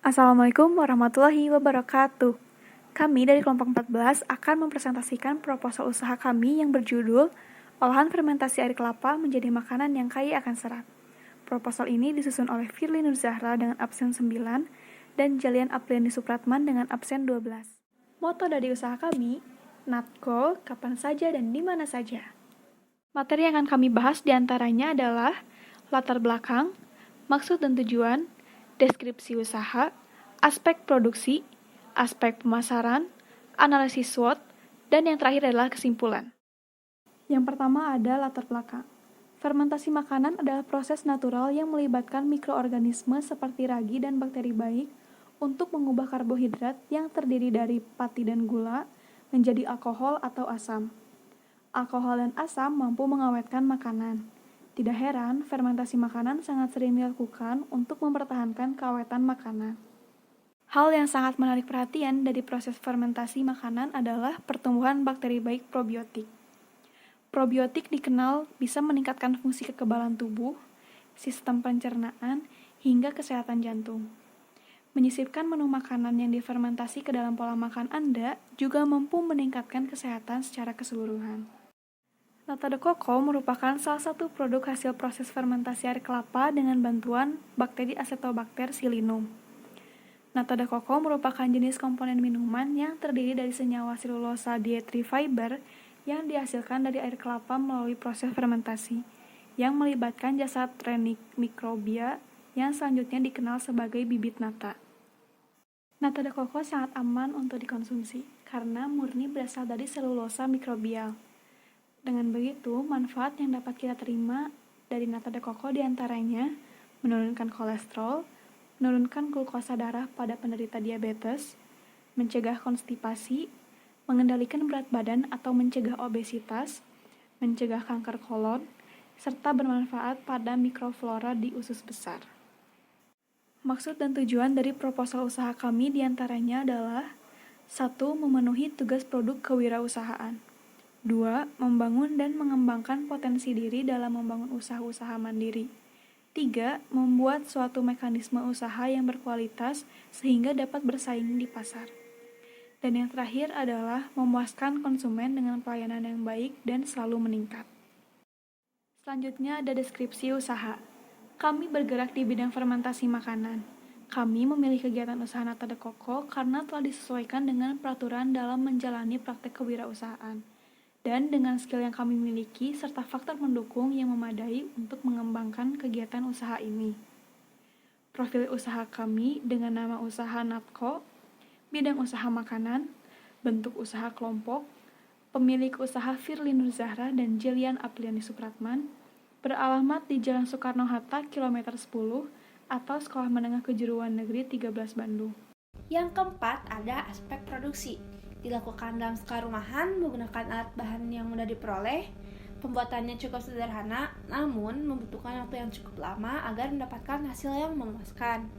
Assalamualaikum warahmatullahi wabarakatuh. Kami dari kelompok 14 akan mempresentasikan proposal usaha kami yang berjudul Olahan Fermentasi Air Kelapa Menjadi Makanan yang Kaya Akan Serat. Proposal ini disusun oleh Firly Nur Zahra dengan absen 9 dan Jalian Apriani Supratman dengan absen 12. Moto dari usaha kami, not goal, kapan saja dan di mana saja. Materi yang akan kami bahas diantaranya adalah latar belakang, maksud dan tujuan, deskripsi usaha, aspek produksi, aspek pemasaran, analisis SWOT, dan yang terakhir adalah kesimpulan. Yang pertama ada latar belakang. Fermentasi makanan adalah proses natural yang melibatkan mikroorganisme seperti ragi dan bakteri baik untuk mengubah karbohidrat yang terdiri dari pati dan gula menjadi alkohol atau asam. Alkohol dan asam mampu mengawetkan makanan. Tidak heran, fermentasi makanan sangat sering dilakukan untuk mempertahankan keawetan makanan. Hal yang sangat menarik perhatian dari proses fermentasi makanan adalah pertumbuhan bakteri baik probiotik. Probiotik dikenal bisa meningkatkan fungsi kekebalan tubuh, sistem pencernaan, hingga kesehatan jantung. Menyisipkan menu makanan yang difermentasi ke dalam pola makan Anda juga mampu meningkatkan kesehatan secara keseluruhan. Nata de coco merupakan salah satu produk hasil proses fermentasi air kelapa dengan bantuan bakteri Acetobacter psyllinum. Nata de coco merupakan jenis komponen minuman yang terdiri dari senyawa selulosa dietary fiber yang dihasilkan dari air kelapa melalui proses fermentasi, yang melibatkan jasad mikrobia yang selanjutnya dikenal sebagai bibit nata. Nata de coco sangat aman untuk dikonsumsi, karena murni berasal dari selulosa mikrobial. Dengan begitu, manfaat yang dapat kita terima dari nata de coco diantaranya menurunkan kolesterol, menurunkan glukosa darah pada penderita diabetes, mencegah konstipasi, mengendalikan berat badan atau mencegah obesitas, mencegah kanker kolon, serta bermanfaat pada mikroflora di usus besar. Maksud dan tujuan dari proposal usaha kami diantaranya adalah 1. Memenuhi tugas produk kewirausahaan. 2. Membangun dan mengembangkan potensi diri dalam membangun usaha-usaha mandiri. 3. Membuat suatu mekanisme usaha yang berkualitas sehingga dapat bersaing di pasar. Dan yang terakhir adalah memuaskan konsumen dengan pelayanan yang baik dan selalu meningkat. Selanjutnya ada deskripsi usaha. Kami bergerak di bidang fermentasi makanan. Kami memilih kegiatan usaha nata de coco karena telah disesuaikan dengan peraturan dalam menjalani praktek kewirausahaan. Dan dengan skill yang kami miliki serta faktor pendukung yang memadai untuk mengembangkan kegiatan usaha ini. Profil usaha kami dengan nama usaha Natco, bidang usaha makanan, bentuk usaha kelompok, pemilik usaha Firly Nur Zahra dan Jalian Apriani Supratman, beralamat di Jalan Soekarno-Hatta, kilometer 10, atau Sekolah Menengah Kejuruan Negeri 13 Bandung. Yang keempat ada aspek produksi. Dilakukan dalam skala rumahan menggunakan alat bahan yang mudah diperoleh. Pembuatannya cukup sederhana, namun membutuhkan waktu yang cukup lama agar mendapatkan hasil yang memuaskan.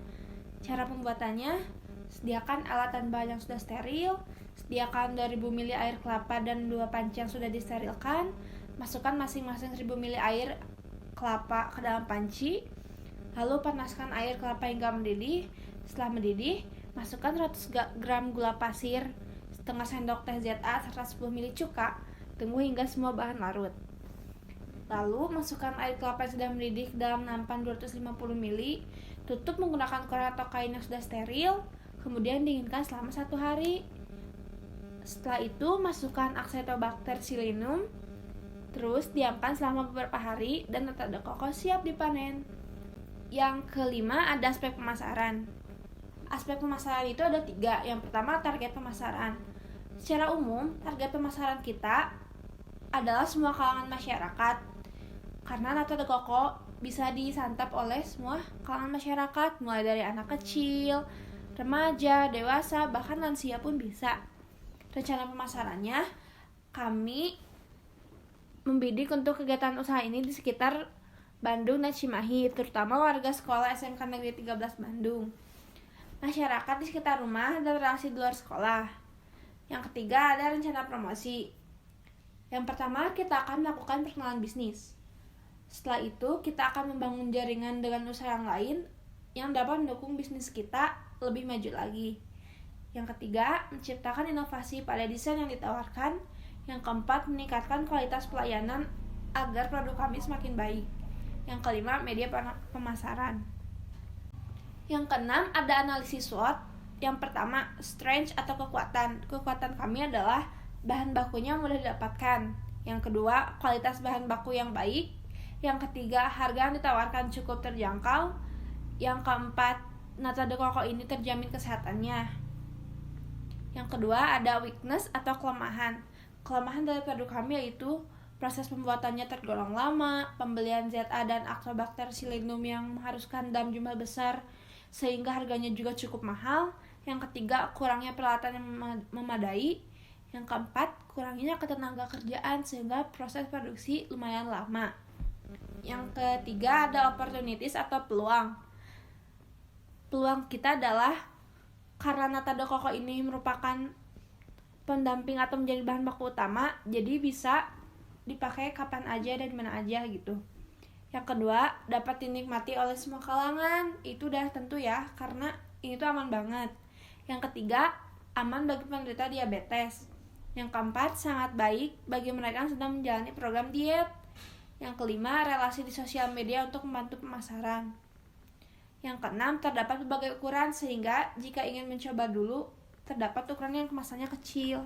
Cara pembuatannya, sediakan alat dan bahan yang sudah steril, sediakan 2000 ml air kelapa dan 2 panci yang sudah disterilkan, masukkan masing-masing 1000 ml air kelapa ke dalam panci, lalu panaskan air kelapa hingga mendidih. Setelah mendidih, masukkan 100 gram gula pasir, setengah sendok teh ZA serta 10 ml cuka. Tunggu hingga semua bahan larut. Lalu masukkan air kelapa yang sudah mendidih ke dalam nampan 250 ml, tutup menggunakan koran atau kain yang sudah steril, kemudian dinginkan selama 1 hari. Setelah itu masukkan Acetobacter psyllinum, terus diamkan selama beberapa hari dan nata de coco siap dipanen. Yang kelima ada aspek pemasaran. Aspek pemasaran itu ada 3. Yang pertama target pemasaran. Secara umum, target pemasaran kita adalah semua kalangan masyarakat. Karena nata de coco bisa disantap oleh semua kalangan masyarakat, mulai dari anak kecil, remaja, dewasa, bahkan lansia pun bisa. Rencana pemasarannya, kami membidik untuk kegiatan usaha ini di sekitar Bandung dan Cimahi, terutama warga sekolah SMK Negeri 13 Bandung, masyarakat di sekitar rumah, dan relasi di luar sekolah. Yang ketiga ada rencana promosi. Yang pertama, kita akan melakukan perkenalan bisnis. Setelah itu, kita akan membangun jaringan dengan usaha yang lain yang dapat mendukung bisnis kita lebih maju lagi. Yang ketiga, menciptakan inovasi pada desain yang ditawarkan. Yang keempat, meningkatkan kualitas pelayanan agar produk kami semakin baik. Yang kelima, media pemasaran. Yang keenam, ada analisis SWOT. Yang pertama, strength atau kekuatan. Kekuatan kami adalah bahan bakunya mudah didapatkan. Yang kedua, kualitas bahan baku yang baik. Yang ketiga, harga yang ditawarkan cukup terjangkau. Yang keempat, nata de coco ini terjamin kesehatannya. Yang kedua, ada weakness atau kelemahan. Kelemahan dari produk kami yaitu proses pembuatannya tergolong lama, pembelian ZA dan Actobacter silindum yang mengharuskan dalam jumlah besar sehingga harganya juga cukup mahal. Yang ketiga, kurangnya peralatan yang memadai. Yang keempat, kurangnya ketenaga kerjaan sehingga proses produksi lumayan lama. Yang ketiga, ada opportunities atau peluang. Peluang kita adalah karena nata de coco ini merupakan pendamping atau menjadi bahan baku utama, jadi bisa dipakai kapan aja dan dimana aja gitu. Yang kedua, dapat dinikmati oleh semua kalangan. Itu udah tentu ya, karena ini tuh aman banget. Yang ketiga, aman bagi penderita diabetes. Yang keempat, sangat baik bagi mereka yang sedang menjalani program diet. Yang kelima, relasi di sosial media untuk membantu pemasaran. Yang keenam, terdapat berbagai ukuran sehingga jika ingin mencoba dulu, terdapat ukuran yang kemasannya kecil.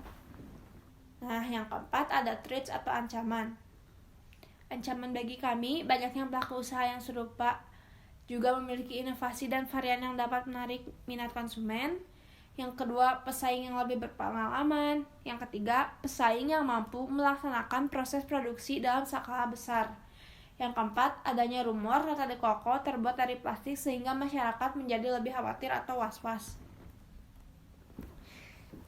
Nah, yang keempat, ada threats atau ancaman. Ancaman bagi kami, banyaknya pelaku usaha yang serupa juga memiliki inovasi dan varian yang dapat menarik minat konsumen. Yang kedua, pesaing yang lebih berpengalaman. Yang ketiga, pesaing yang mampu melaksanakan proses produksi dalam skala besar. Yang keempat, adanya rumor nata de coco terbuat dari plastik sehingga masyarakat menjadi lebih khawatir atau was-was.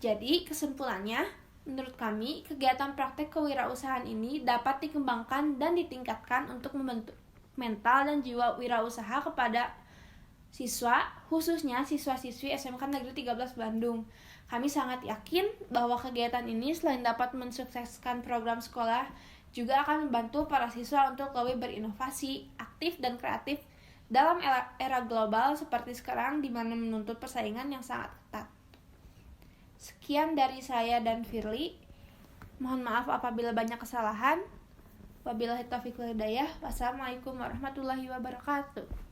Jadi, kesimpulannya, menurut kami, kegiatan praktek kewirausahaan ini dapat dikembangkan dan ditingkatkan untuk membentuk mental dan jiwa wirausaha kepada siswa, khususnya siswa-siswi SMK Negeri 13 Bandung. Kami sangat yakin bahwa kegiatan ini selain dapat mensukseskan program sekolah, juga akan membantu para siswa untuk lebih berinovasi, aktif dan kreatif dalam era global seperti sekarang di mana menuntut persaingan yang sangat ketat. Sekian dari saya dan Firly. Mohon maaf apabila banyak kesalahan. Wabillahi taufiq wal hidayah. Wassalamualaikum warahmatullahi wabarakatuh.